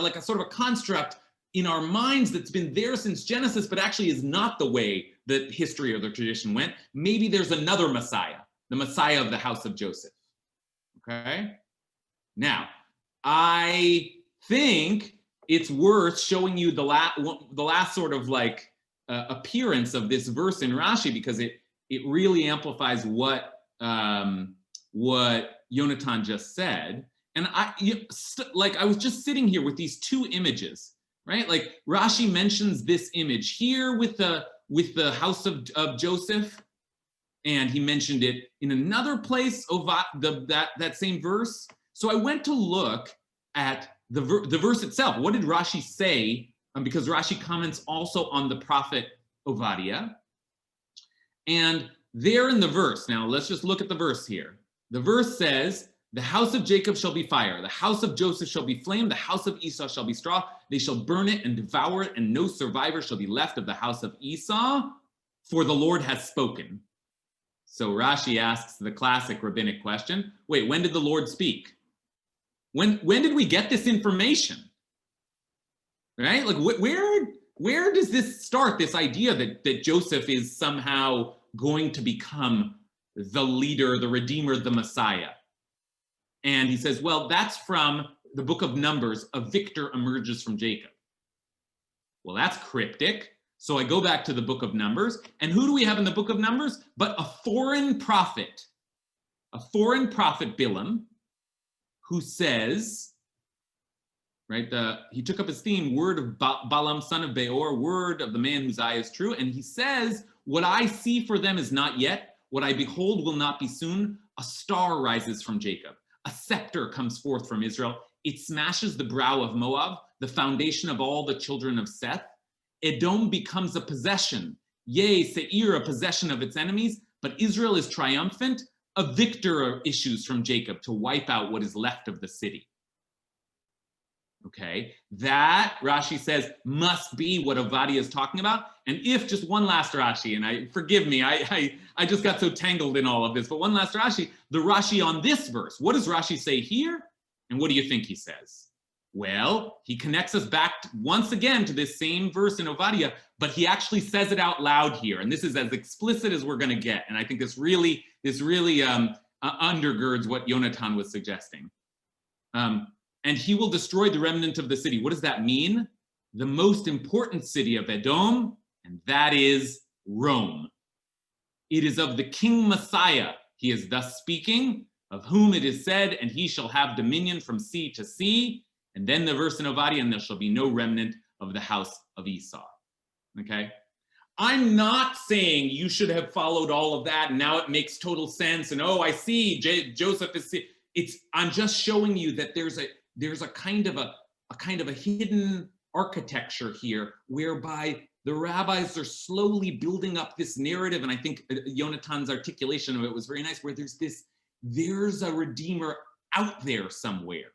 like a sort of a construct in our minds that's been there since Genesis, but actually is not the way that history or the tradition went. Maybe there's another Messiah, the Messiah of the house of Joseph. Okay? Now, I think it's worth showing you the last sort of like appearance of this verse in Rashi, because it really amplifies what Jonathan just said. And I was just sitting here with these two images, right? Like Rashi mentions this image here with the house of Joseph, and he mentioned it in another place of that same verse. So I went to look at the verse itself. What did Rashi say? Because Rashi comments also on the prophet Obadiah. And there in the verse, now let's just look at the verse here. The verse says The house of Jacob shall be fire. The house of Joseph shall be flame. The house of Esau shall be straw. They shall burn it and devour it, and no survivor shall be left of the house of Esau, for the Lord has spoken. So Rashi asks the classic rabbinic question. Wait, when did the Lord speak? When did we get this information? Right? Like where does this start, this idea that Joseph is somehow going to become the leader, the redeemer, the Messiah? And he says, well, that's from the book of Numbers. A victor emerges from Jacob. Well, that's cryptic. So I go back to the book of Numbers. And who do we have in the book of Numbers? But a foreign prophet Bilam, who says, right, he took up his theme, word of Balaam, son of Beor, word of the man whose eye is true. And he says, what I see for them is not yet. What I behold will not be soon. A star rises from Jacob. A scepter comes forth from Israel. It smashes the brow of Moab, the foundation of all the children of Seth. Edom becomes a possession. Yea, Seir, a possession of its enemies. But Israel is triumphant. A victor issues from Jacob to wipe out what is left of the city. Okay, that, Rashi says, must be what Ovadia is talking about. And if, just one last Rashi, and forgive me, I just got so tangled in all of this, but one last Rashi, the Rashi on this verse. What does Rashi say here? And what do you think he says? Well, he connects us back once again to this same verse in Ovadia, but he actually says it out loud here. And this is as explicit as we're going to get. And I think this really undergirds what Yonatan was suggesting. And he will destroy the remnant of the city. What does that mean? The most important city of Edom, and that is Rome. It is of the King Messiah, he is thus speaking, of whom it is said, and he shall have dominion from sea to sea. And then the verse in Ovadia, and there shall be no remnant of the house of Esau. Okay? I'm not saying you should have followed all of that, and now it makes total sense, and oh, I see, Joseph is... I'm just showing you that there's a kind of a hidden architecture here whereby the rabbis are slowly building up this narrative, and I think Yonatan's articulation of it was very nice, where there's a redeemer out there somewhere.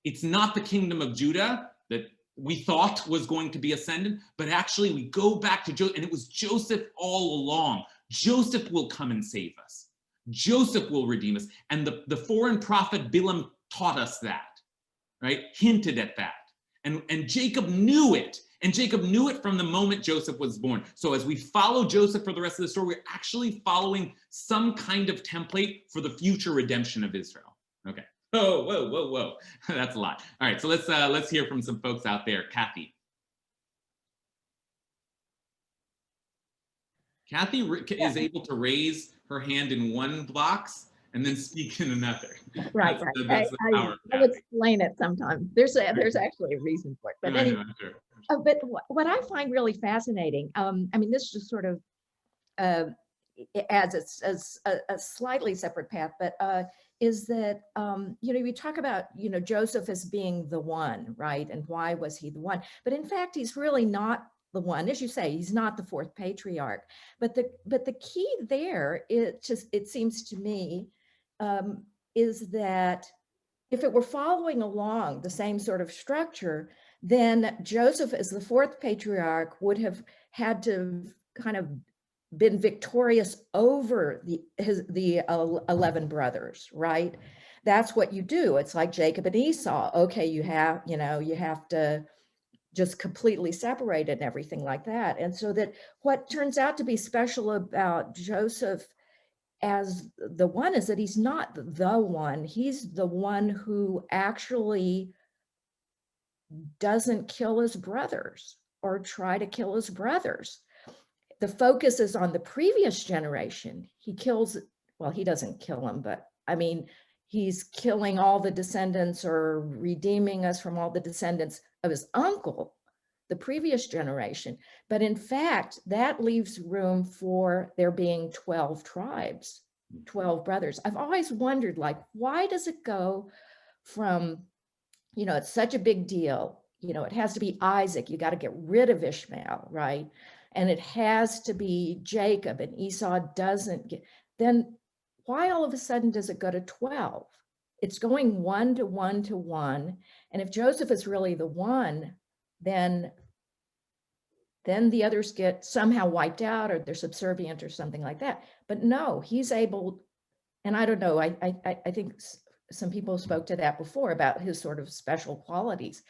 It's not the kingdom of Judah that we thought was going to be ascendant, but actually we go back to Joseph, and it was Joseph all along. Joseph will come and save us. Joseph will redeem us. And the foreign prophet Bilam taught us that, right? Hinted at that. And Jacob knew it. And Jacob knew it from the moment Joseph was born. So as we follow Joseph for the rest of the story, we're actually following some kind of template for the future redemption of Israel. Okay. Oh, whoa. That's a lot. All right, so let's hear from some folks out there. Kathy. Kathy is able to raise her hand in one box and then speak in another. Right. That's the power. I'll explain it sometime. There's actually a reason for it. But anyway, sure. But what I find really fascinating, I mean, this just sort of adds a slightly separate path, but is that, we talk about, Joseph as being the one, right? And why was he the one? But in fact, he's really not the one. As you say, he's not the fourth patriarch. But the key there, it seems to me, is that if it were following along the same sort of structure, then Joseph as the fourth patriarch would have had to kind of been victorious over the 11 brothers, right? That's what you do. It's like Jacob and Esau. Okay, you have to just completely separate it and everything like that. And so that what turns out to be special about Joseph as the one is that he's not the one. He's the one who actually doesn't kill his brothers or try to kill his brothers. The focus is on the previous generation. He doesn't kill them, but I mean, he's killing all the descendants or redeeming us from all the descendants of his uncle, the previous generation. But in fact, that leaves room for there being 12 tribes, 12 brothers. I've always wondered, why does it go from, it's such a big deal. It has to be Isaac. You got to get rid of Ishmael, right? And it has to be Jacob, and Esau doesn't get, then why all of a sudden does it go to 12? it's going 1 to 1 to 1. And if Joseph is really the one, then the others get somehow wiped out or they're subservient or something like that. But no, he's able, and I don't know, I think some people spoke to that before about his sort of special qualities.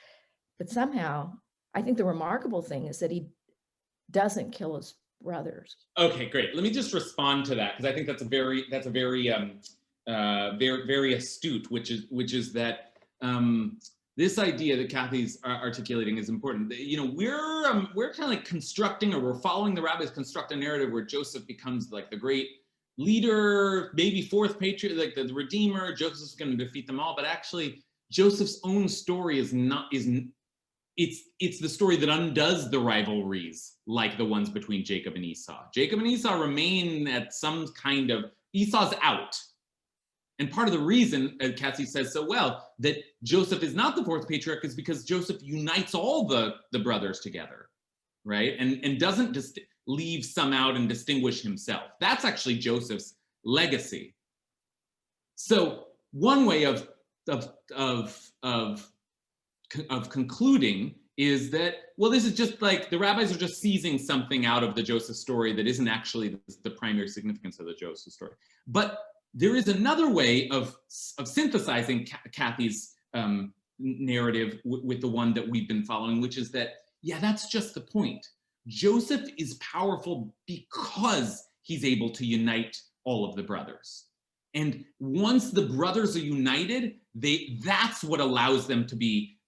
But somehow, I think the remarkable thing is that he doesn't kill his brothers. Okay, great. Let me just respond to that because I think that's a very very astute, which is that this idea that Kathy's articulating is important. You know, we're kind of like constructing, or we're following the rabbis construct a narrative where Joseph becomes like the great leader, maybe fourth patriarch, like the redeemer. Joseph's going to defeat them all, but actually Joseph's own story is it's the story that undoes the rivalries like the ones between Jacob and Esau. Jacob and Esau remain at some kind of, Esau's out. And part of the reason, as Cassie says so well, that Joseph is not the fourth patriarch is because Joseph unites all the brothers together, right? And doesn't just leave some out and distinguish himself. That's actually Joseph's legacy. So one way of concluding is that, well, this is just like the rabbis are just seizing something out of the Joseph story that isn't actually the primary significance of the Joseph story. But there is another way of synthesizing Kathy's narrative with the one that we've been following, which is that, yeah, that's just the point. Joseph is powerful because he's able to unite all of the brothers. And once the brothers are united, that's what allows them to be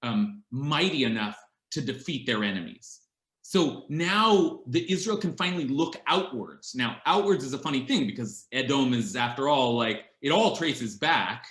mighty enough to defeat their enemies. So now Israel can finally look outwards. Now, outwards is a funny thing because Edom is, after all, like, it all traces back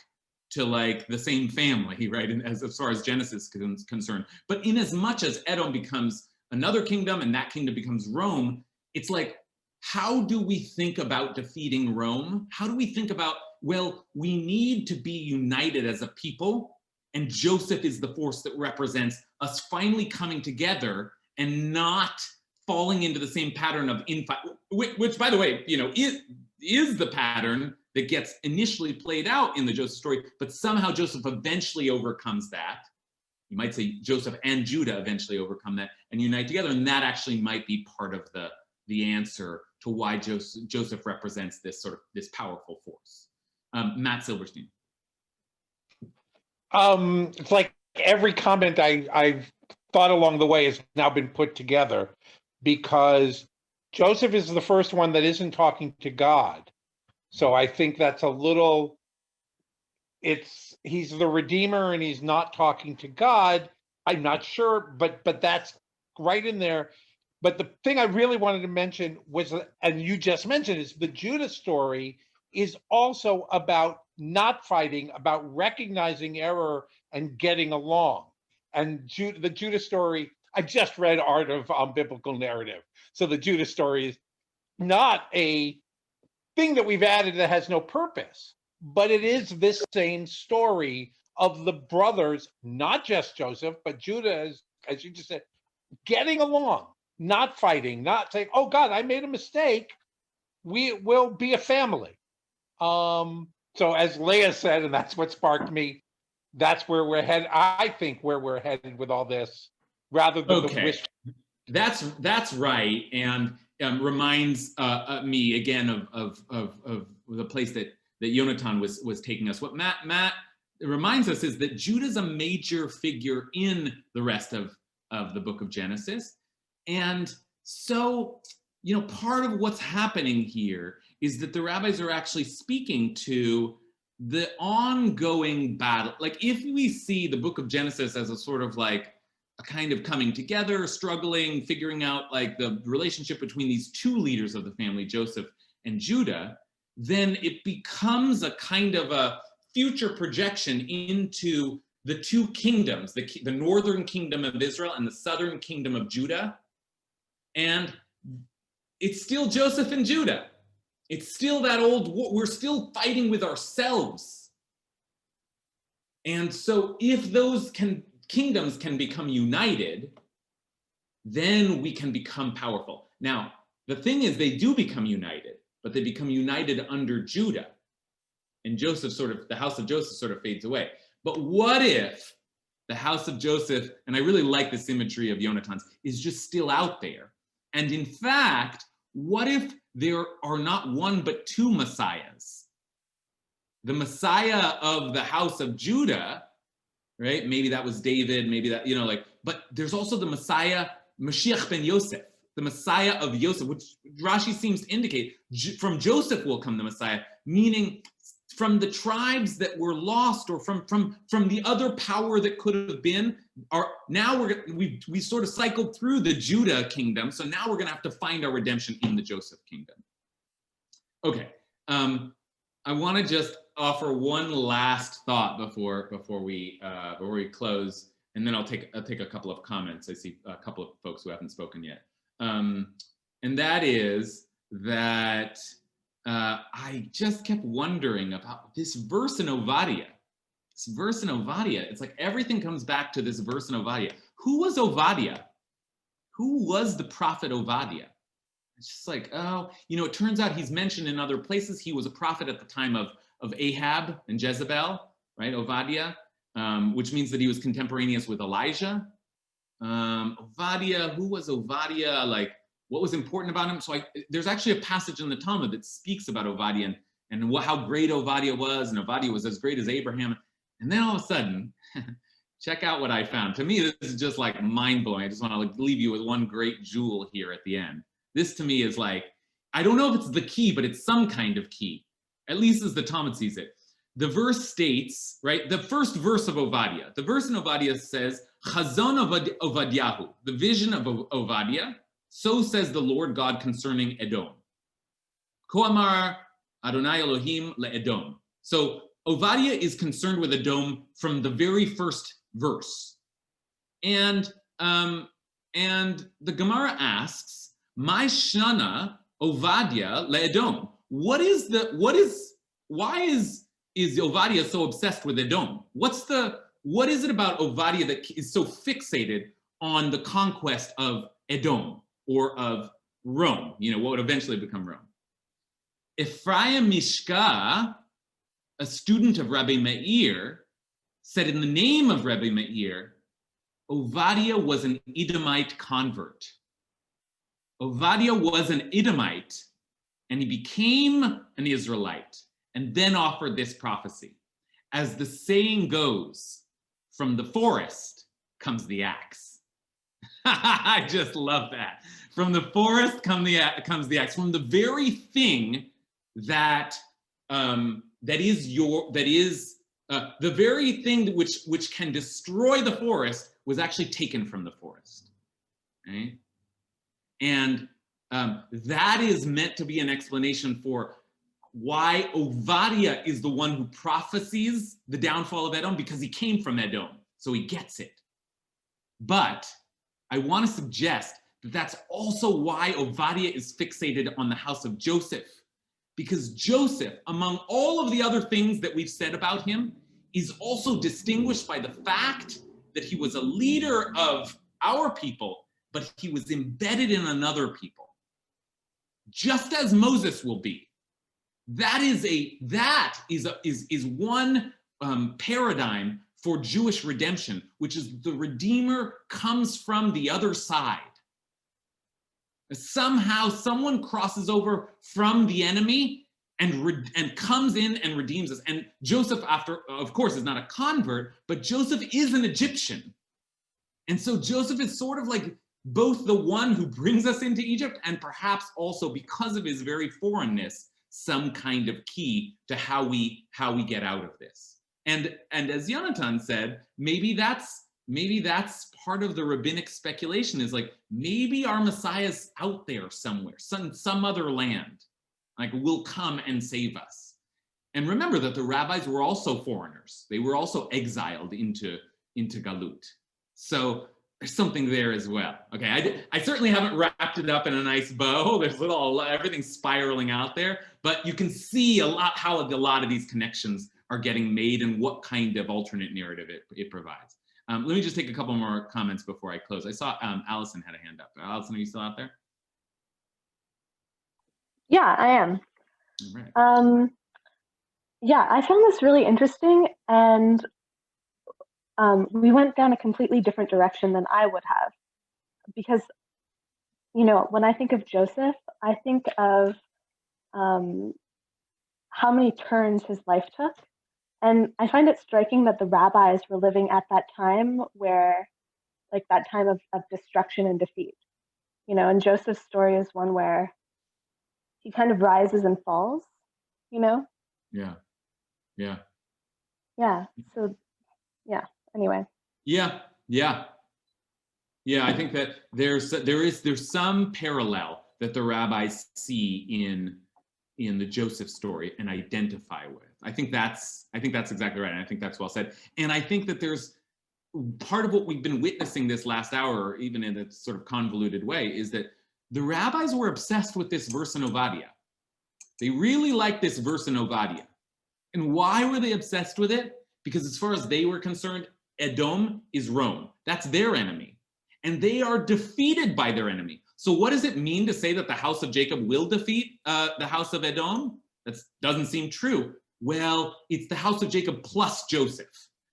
to like the same family, right? And as far as Genesis is concerned. But in as much as Edom becomes another kingdom and that kingdom becomes Rome, it's like, how do we think about defeating Rome? How do we think about, well, we need to be united as a people, and Joseph is the force that represents us finally coming together and not falling into the same pattern of infight, which, by the way, you know, is the pattern that gets initially played out in the Joseph story, but somehow Joseph eventually overcomes that. You might say Joseph and Judah eventually overcome that and unite together, and that actually might be part of the answer to why Joseph represents this powerful force. Matt Silverstein. It's like every comment I've thought along the way has now been put together, because Joseph is the first one that isn't talking to God. So I think that's a little, he's the Redeemer and he's not talking to God. I'm not sure, but that's right in there. But the thing I really wanted to mention was, and you just mentioned, is the Judah story is also about not fighting, about recognizing error and getting along. And the Judah story, I just read Art of Biblical Narrative. So the Judah story is not a thing that we've added that has no purpose, but it is this same story of the brothers, not just Joseph, but Judah, as you just said, getting along, not fighting, not saying, oh God, I made a mistake. We will be a family. So as Leah said, and that's what sparked me, that's where we're headed. I think where we're headed with all this, rather than the wish. That's right, and reminds me again of the place that Yonatan was taking us. What Matt reminds us is that Judah's a major figure in the rest of the book of Genesis, and so, you know, part of what's happening here is that the rabbis are actually speaking to the ongoing battle. Like, if we see the book of Genesis as a sort of like a kind of coming together, struggling, figuring out like the relationship between these two leaders of the family, Joseph and Judah, then it becomes a kind of a future projection into the two kingdoms, the northern kingdom of Israel and the southern kingdom of Judah. And it's still Joseph and Judah. It's still that old war. We're still fighting with ourselves. And so if those kingdoms can become united, then we can become powerful. Now, the thing is, they do become united, but they become united under Judah. and Joseph the house of Joseph sort of fades away. But what if the house of Joseph, and I really like the symmetry of Yonatan's, is just still out there? And in fact, what if there are not one but two messiahs? The Messiah of the house of Judah, right? Maybe that was David, maybe that, but there's also the Messiah, Mashiach ben Yosef, the Messiah of Yosef, which Rashi seems to indicate from Joseph will come the Messiah, meaning from the tribes that were lost, or from the other power that could have been, now we sort of cycled through the Judah kingdom, so now we're going to have to find our redemption in the Joseph kingdom. Okay, I want to just offer one last thought before we close, and then I'll take a couple of comments. I see a couple of folks who haven't spoken yet, and that is that I just kept wondering about this verse in Obadiah. This verse in Obadiah, it's like everything comes back to this verse in Obadiah. Who was Obadiah? Who was the prophet Obadiah? It's just like, oh, it turns out he's mentioned in other places. He was a prophet at the time of Ahab and Jezebel, right? Obadiah, which means that he was contemporaneous with Elijah. Obadiah, who was Obadiah? Like, what was important about him? So there's actually a passage in the Talmud that speaks about Obadiah and how great Obadiah was, and Obadiah was as great as Abraham. And then all of a sudden, check out what I found. To me, this is just like mind-blowing. I just want to leave you with one great jewel here at the end. This to me is like, I don't know if it's the key, but it's some kind of key, at least as the Talmud sees it. The verse states, right, the first verse of Obadiah, the verse in Obadiah says, Chazon Ovadiahu, the vision of Obadiah, so says the Lord God concerning Edom. Ko amar Adonai Elohim le'Edom. So Obadiah is concerned with Edom from the very first verse. And the Gemara asks, My shana Obadiah le'Edom. Why is Obadiah so obsessed with Edom? What is it about Obadiah that is so fixated on the conquest of Edom, or of Rome, what would eventually become Rome? Ephraim Mishka, a student of Rabbi Meir, said in the name of Rabbi Meir, Obadiah was an Edomite convert. Obadiah was an Edomite, and he became an Israelite, and then offered this prophecy. As the saying goes, from the forest comes the axe. I just love that. From the forest comes the axe. From the very thing that the very thing which can destroy the forest was actually taken from the forest, right? And that is meant to be an explanation for why Obadiah is the one who prophesies the downfall of Edom, because he came from Edom, so he gets it. But I want to suggest that that's also why Obadiah is fixated on the house of Joseph, because Joseph, among all of the other things that we've said about him, is also distinguished by the fact that he was a leader of our people, but he was embedded in another people, just as Moses will be. That is one paradigm for Jewish redemption, which is the Redeemer comes from the other side. Somehow someone crosses over from the enemy and comes in and redeems us. And Joseph, of course, is not a convert, but Joseph is an Egyptian. And so Joseph is sort of like both the one who brings us into Egypt, and perhaps also, because of his very foreignness, some kind of key to how we get out of this. And as Yonatan said, maybe that's part of the rabbinic speculation, is like, maybe our Messiah's out there somewhere, some other land, like, will come and save us. And remember that the rabbis were also foreigners. They were also exiled into Galut. So there's something there as well. Okay, I certainly haven't wrapped it up in a nice bow. There's everything spiraling out there, but you can see how a lot of these connections are getting made and what kind of alternate narrative it provides. Let me just take a couple more comments before I close. I saw Allison had a hand up. Allison, are you still out there? Yeah, I am. All right. yeah, I found this really interesting, and we went down a completely different direction than I would have, because, you know, when I think of Joseph, I think of how many turns his life took. And I find it striking that the rabbis were living at that time where, like, that time of destruction and defeat. You know, and Joseph's story is one where he kind of rises and falls, you know? Yeah. Yeah. Yeah. So, yeah. Anyway. Yeah. Yeah. Yeah. I think that there's some parallel that the rabbis see in the Joseph story and identify with. I think that's exactly right. And I think that's well said. And I think that there's part of what we've been witnessing this last hour, even in a sort of convoluted way, is that the rabbis were obsessed with this verse in Ovadia. They really liked this verse in Ovadia. And why were they obsessed with it? Because as far as they were concerned, Edom is Rome. That's their enemy. And they are defeated by their enemy. So what does it mean to say that the house of Jacob will defeat the house of Edom? That doesn't seem true. Well, it's the house of Jacob plus Joseph.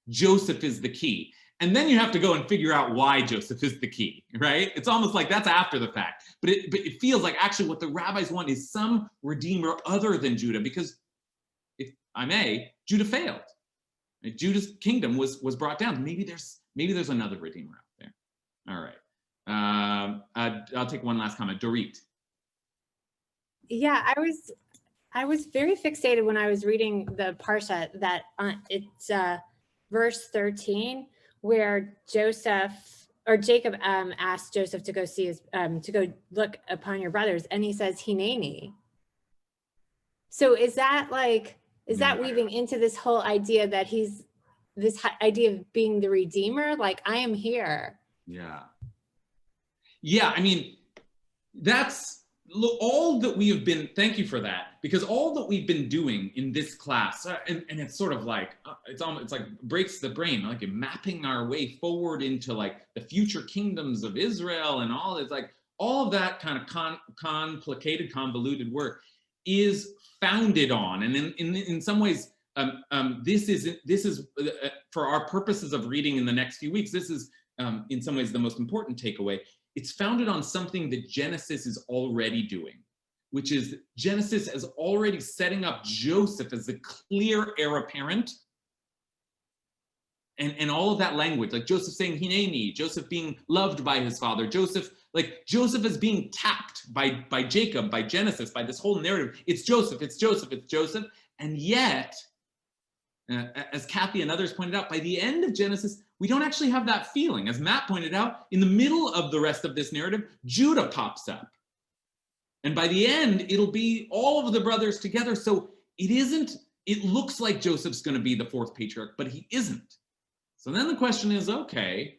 Joseph is the key. And then you have to go and figure out why Joseph is the key, right? It's almost like that's after the fact. But it feels like actually what the rabbis want is some redeemer other than Judah, because if I may, Judah failed. Judah's kingdom was brought down. Maybe there's another redeemer out there. All right. I'll take one last comment. Dorit. Yeah, I was very fixated when I was reading the Parsha that it's verse 13, where Jacob asked Joseph to go see his to go look upon your brothers, and he says Hineni. So is that weaving into this whole idea that he's this idea of being the redeemer? Like, I am here. Yeah. Yeah, I mean, that's all that we have been, thank you for that, because all that we've been doing in this class, and it's sort of like, it's like breaks the brain, like mapping our way forward into like the future kingdoms of Israel and all, it's like all of that kind of complicated, convoluted work is founded on, and in some ways, this is for our purposes of reading in the next few weeks, this is in some ways the most important takeaway. It's founded on something that Genesis is already doing, which is Genesis is already setting up Joseph as the clear heir apparent. And all of that language, like Joseph saying Hineni, Joseph being loved by his father, Joseph is being tapped by Jacob, by Genesis, by this whole narrative. It's Joseph, it's Joseph, it's Joseph. And yet, as Kathy and others pointed out, by the end of Genesis, we don't actually have that feeling. As Matt pointed out, in the middle of the rest of this narrative, Judah pops up. And by the end, it'll be all of the brothers together. So it looks like Joseph's going to be the fourth patriarch, but he isn't. So then the question is, okay,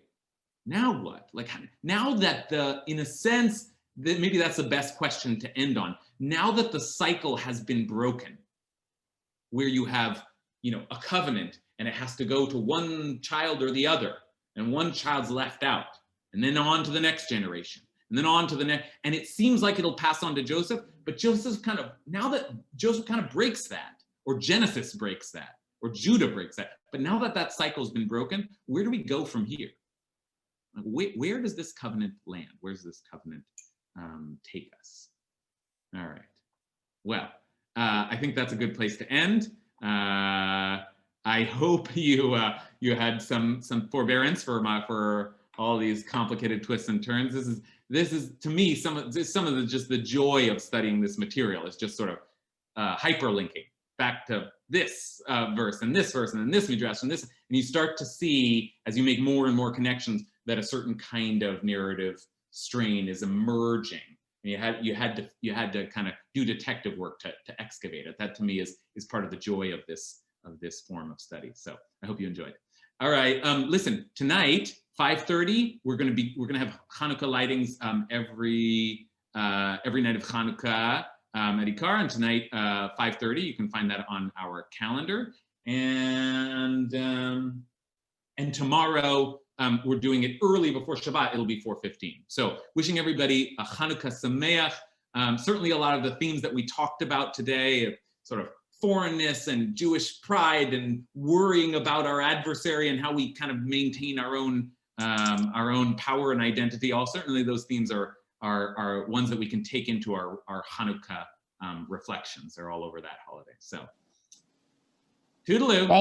now what? Like, now that in a sense, that maybe that's the best question to end on. Now that the cycle has been broken, where you have, a covenant, and it has to go to one child or the other, and one child's left out, and then on to the next generation, and then on to the next, and it seems like it'll pass on to Joseph, but now that Joseph kind of breaks that, or Genesis breaks that, or Judah breaks that, but now that that cycle's been broken, where do we go from here? Where does this covenant land? Where does this covenant take us? All right. Well, I think that's a good place to end. I hope you had some forbearance for all these complicated twists and turns. This is to me some of the joy of studying this material is just sort of hyperlinking back to this verse and this verse and then this midrash and this, and you start to see as you make more and more connections that a certain kind of narrative strain is emerging. And you had to kind of do detective work to excavate it. That to me is part of the joy of this form of study. So I hope you enjoyed. All right, listen, tonight 5:30 we're gonna have Hanukkah lightings every night of Hanukkah at Ikar, and tonight 5:30 you can find that on our calendar, and tomorrow. We're doing it early before Shabbat. It'll be 4:15. So wishing everybody a Hanukkah Sameach. Certainly a lot of the themes that we talked about today, sort of foreignness and Jewish pride and worrying about our adversary and how we kind of maintain our own power and identity. All certainly those themes are ones that we can take into our Hanukkah reflections. They're all over that holiday. So, toodaloo.